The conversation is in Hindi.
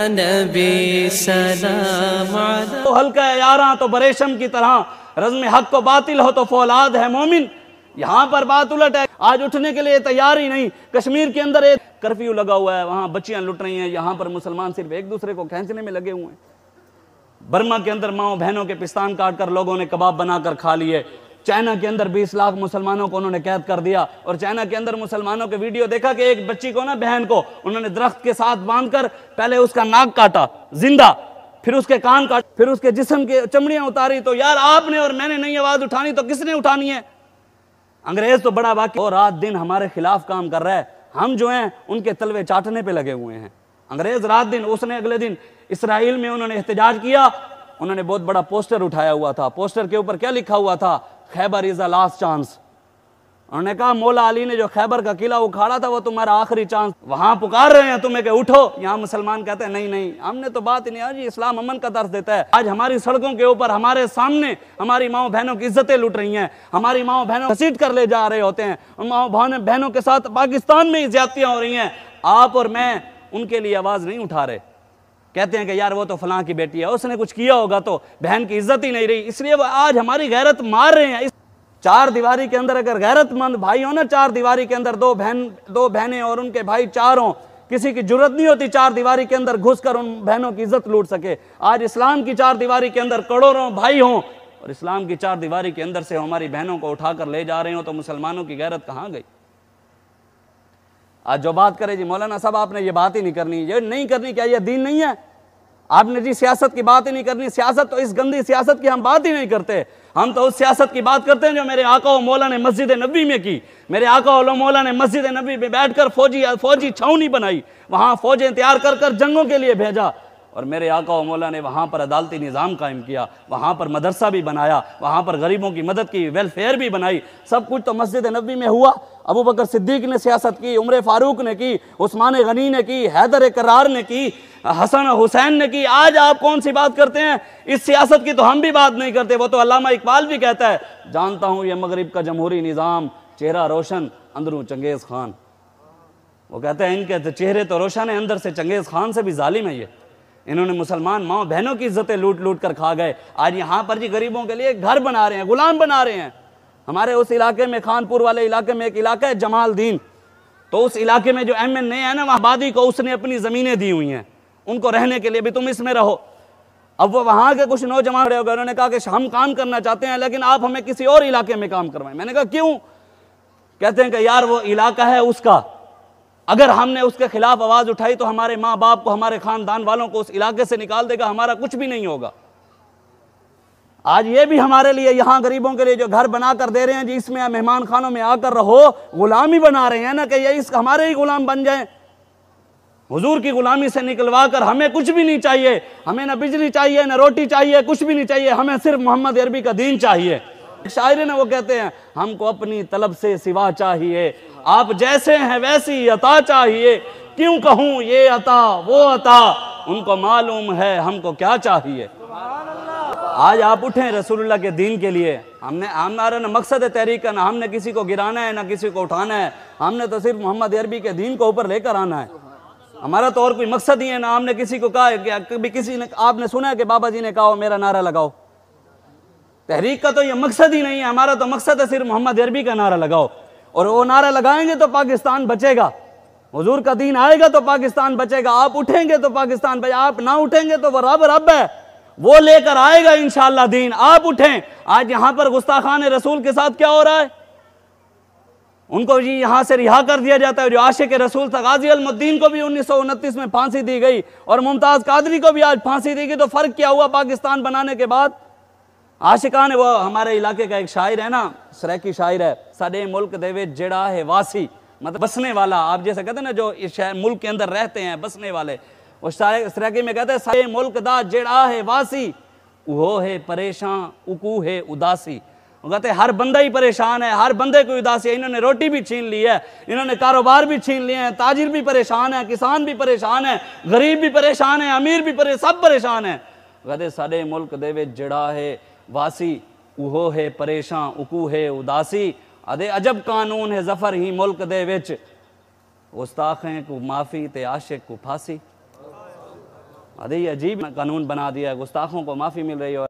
नबी सलाम अलैका। तो हल्का है यारा तो बरेशम की तरह, रज़्म हक को बातिल हो तो फौलाद है मोमिन। यहाँ पर बात उलट है, आज उठने के लिए तैयार ही नहीं। कश्मीर के अंदर एक कर्फ्यू लगा हुआ है, वहाँ बच्चियाँ लुट रही हैं, यहाँ पर मुसलमान सिर्फ एक दूसरे को खींचने में लगे हुए हैं। बर्मा के अंदर माओ बहनों के पिस्तान काट कर लोगों ने कबाब बनाकर खा लिए। चाइना के अंदर 20 लाख मुसलमानों को उन्होंने कैद कर दिया। और चाइना के अंदर मुसलमानों के वीडियो देखा कि एक बच्ची को ना, बहन को उन्होंने दरख्त के साथ बांधकर पहले उसका नाक काटा जिंदा, फिर उसके कान काट, फिर उसके जिस्म की चमड़ियां उतारी। तो यार आपने और मैंने नहीं आवाज उठानी तो किसने उठानी है? अंग्रेज तो बड़ा वाकई और रात दिन हमारे खिलाफ काम कर रहा है, हम जो हैं उनके तलवे चाटने पे लगे हुए हैं। अंग्रेज रात दिन, उसने अगले दिन इसराइल में उन्होंने एहतजाज किया, उन्होंने बहुत बड़ा पोस्टर उठाया हुआ था। पोस्टर के ऊपर क्या लिखा हुआ था? Khyber is the last chance. उन्होंने कहा मौला अली ने जो खैबर का किला उखाड़ा था वो तुम्हारा आखिरी चांस। वहां पुकार रहे हैं तुम्हें कि उठो। यहाँ मुसलमान कहते हैं नहीं नहीं, हमने तो बात ही नहीं। आज इस्लाम अमन का दर्ज देता है। आज हमारी सड़कों के ऊपर हमारे सामने हमारी माओ बहनों की इज्जतें लुट रही हैं, हमारी माओ बहनों घसीट कर ले जा रहे होते हैं, माओ बहनों के साथ पाकिस्तान में ही ज्यादतियां हो रही हैं। आप और मैं उनके लिए आवाज नहीं उठा रहे। कहते हैं कि यार वो तो फलां की बेटी है, उसने कुछ किया होगा तो बहन की इज्जत ही नहीं रही, इसलिए वो आज हमारी गैरत मार रहे हैं। चार दीवारी के अंदर अगर गैरतमंद भाई हो ना, चार दीवारी के अंदर दो बहनें और उनके भाई चार हों, किसी की जरूरत नहीं होती चार दीवारी के अंदर घुसकर उन बहनों की इज्जत लूट सके। आज इस्लाम की चार दीवारी के अंदर करोड़ों भाई हों और इस्लाम की चार दीवारी के अंदर से हमारी बहनों को उठाकर ले जा रहे हो, तो मुसलमानों की गैरत कहाँ गई? आज जो बात करे जी मौलाना साहब आपने ये बात ही नहीं करनी, ये नहीं करनी, क्या ये दीन नहीं है? आपने जी सियासत की बात ही नहीं करनी। सियासत तो इस गंदी सियासत की हम बात ही नहीं करते, हम तो उस सियासत की बात करते हैं जो मेरे आका व मौला ने मस्जिद नबी में की। मेरे आका व मौला ने मस्जिद नबी में बैठकर फौजी छावनी बनाई, वहां फौजें तैयार कर कर जंगों के लिए भेजा, और मेरे आका व मौला ने वहां पर अदालती निज़ाम कायम किया, वहां पर मदरसा भी बनाया, वहां पर गरीबों की मदद की, वेलफेयर भी बनाई। सब कुछ तो मस्जिद नबी में हुआ। अबू बकर सिद्दीक ने सियासत की, उमर फारूक ने की, उस्मान गनी ने की, हैदर करार ने की, हसन हुसैन ने की। आज आप कौन सी बात करते हैं? इस सियासत की तो हम भी बात नहीं करते। वो तो अल्लामा इकबाल भी कहता है, जानता हूं ये मगरिब का जमहूरी निज़ाम, चेहरा रोशन अंदरों चंगेज खान। वो कहते हैं इनके तो चेहरे तो रोशन है, अंदर से चंगेज खान से भी जालिम है ये। इन्होंने मुसलमान माँ बहनों की इज्जतें लूट लूट कर खा गए। आज यहाँ पर जी गरीबों के लिए घर बना रहे हैं, गुलाम बना रहे हैं। हमारे उस इलाके में, खानपुर वाले इलाके में एक इलाका है जमालदीन, तो उस इलाके में जो MNA है ना, वहाँ आबादी को उसने अपनी ज़मीनें दी हुई हैं उनको रहने के लिए, भी तुम इसमें रहो। अब वो वहाँ के कुछ नौजवान खड़े हो गए, उन्होंने कहा कि हम काम करना चाहते हैं लेकिन आप हमें किसी और इलाके में काम करवाएं। मैंने कहा क्यों? कहते हैं कि यार वो इलाका है उसका, अगर हमने उसके खिलाफ आवाज उठाई तो हमारे माँ बाप को, हमारे खानदान वालों को उस इलाके से निकाल देगा, हमारा कुछ भी नहीं होगा। आज ये भी हमारे लिए, यहाँ गरीबों के लिए जो घर बना कर दे रहे हैं जी, इसमें मेहमान खानों में आकर रहो, गुलामी बना रहे हैं ना, कि ये इस हमारे ही गुलाम बन जाए। हुजूर की गुलामी से निकलवा कर हमें कुछ भी नहीं चाहिए, हमें ना बिजली चाहिए, ना रोटी चाहिए, कुछ भी नहीं चाहिए, हमें सिर्फ मोहम्मद अरबी का दीन चाहिए। शायरी ने वो कहते हैं, हमको अपनी तलब से सिवा चाहिए, आप जैसे हैं वैसी अता चाहिए, क्यों कहूँ ये अता वो अता, उनको मालूम है हमको क्या चाहिए। आज आप उठें रसूलुल्लाह के दीन के लिए। हमारा ना मकसद है तहरीक का, ना हमने किसी को गिराना है ना किसी को उठाना है, हमने तो सिर्फ मोहम्मद अरबी के दीन को ऊपर लेकर आना है। हमारा तो और कोई मकसद ही है ना। हमने किसी को कहा कि कभी किसी ने, आपने सुना है कि बाबा जी ने कहा मेरा नारा लगाओ? तहरीक का तो ये मकसद ही नहीं है। हमारा तो मकसद है सिर्फ मोहम्मद अरबी का नारा लगाओ, और वो नारा लगाएंगे तो पाकिस्तान बचेगा, हुजूर का दीन आएगा तो पाकिस्तान बचेगा। आप उठेंगे तो पाकिस्तान बचेगा, आप ना उठेंगे तो वो रब है, वो लेकर आएगा इंशाअल्लाह दीन। आप उठें। आज यहाँ पर गुस्ताखान रसूल के साथ क्या हो रहा है? उनको जी यहाँ से रिहा कर दिया जाता है। जो आशिक रसूल था, गाजी अलमुद्दीन को भी 1929 में फांसी दी गई और मुमताज कादरी को भी आज फांसी दी गई। तो फर्क क्या हुआ पाकिस्तान बनाने के बाद? आशिकान, वो हमारे इलाके का एक शायर है ना, सराकी शायर है, साडे मुल्क दे विच जेड़ा है वासी, मतलब बसने वाला। आप जैसे कहते हैं ना जो इस मुल्क के अंदर रहते हैं, बसने वाले, वो सराकी में कहते हैं साडे मुल्क दा जेड़ा है वासी, वो है परेशान उकू है उदासी। वो कहते हैं हर बंदा ही परेशान है, हर बंदे को उदासी है। इन्होंने रोटी भी छीन ली है, इन्होंने कारोबार भी छीन लिए हैं, ताजिर भी परेशान है, किसान भी परेशान है, गरीब भी परेशान है, अमीर भी परेशान, सब परेशान है। कहते साडे मुल्क दे विच जेड़ा है वासी, उहो है परेशान उकू है उदासी। अदे अजब कानून है जफर ही मुल्क दे विच, गुस्ताखें को माफी ते आशिक को फांसी। अरे ये अजीब कानून बना दिया है, गुस्ताखों को माफ़ी मिल रही है और